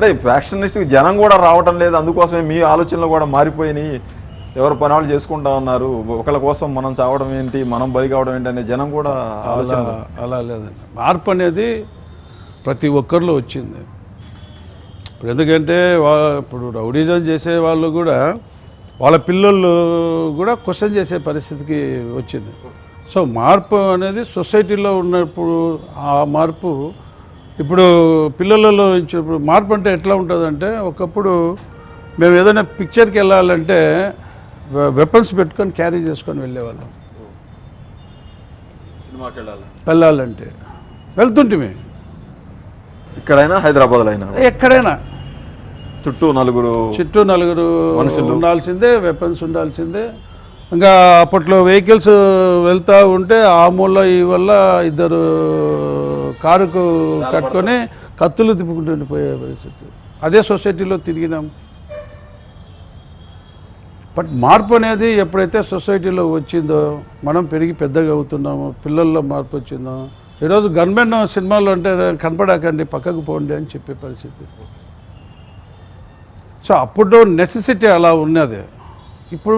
అంటే ఫ్యాక్షనిస్ట్కి జనం కూడా రావటం లేదు, అందుకోసమే మీ ఆలోచనలు కూడా మారిపోయినాయి, ఎవరు పని వాళ్ళు చేసుకుంటా ఉన్నారు, ఒకళ్ళ కోసం మనం చావడం ఏంటి, మనం బలి కావడం ఏంటి అనే జనం కూడా ఆలోచన. అలా లేదండి, మార్పు అనేది ప్రతి ఒక్కరిలో వచ్చింది. ఇప్పుడు ఎందుకంటే ఇప్పుడు రౌడీజం చేసే వాళ్ళు కూడా వాళ్ళ పిల్లలు కూడా క్వశ్చన్ చేసే పరిస్థితికి వచ్చింది. సో మార్పు అనేది సొసైటీలో ఉన్నప్పుడు ఆ మార్పు ఇప్పుడు పిల్లలలో ఇప్పుడు మార్పు అంటే ఎట్లా ఉంటుందంటే, ఒకప్పుడు మేము ఏదైనా పిక్చర్కి వెళ్ళాలంటే వెపన్స్ పెట్టుకొని క్యారీ చేసుకొని వెళ్ళేవాళ్ళం. సినిమాకి వెళ్ళాలంటే వెళ్తుంటే ఇక్కడైనా హైదరాబాద్లో అయినా ఎక్కడైనా చుట్టూ నలుగురు మనుషులు ఉండాల్సిందే, వెపన్స్ ఉండాల్సిందే. ఇంకా అప్పట్లో వెహికల్స్ వెళ్తూ ఉంటే ఆ మూల ఈ వల్ల ఇద్దరు కారుకు కట్టుకొని కత్తులు తిప్పుకుంటూ పోయే పరిస్థితి. అదే సొసైటీలో తిరిగినాం. బట్ మార్పు అనేది ఎప్పుడైతే సొసైటీలో వచ్చిందో, మనం పెరిగి పెద్దగా అవుతున్నామో, పిల్లల్లో మార్పు వచ్చిందో, ఈరోజు గన్మెన్ సినిమాలో అంటే కనపడాకండి పక్కకు పోండి అని చెప్పే పరిస్థితి. సో అప్పుడు నెసెసిటీ అలా ఉన్నది. ఇప్పుడు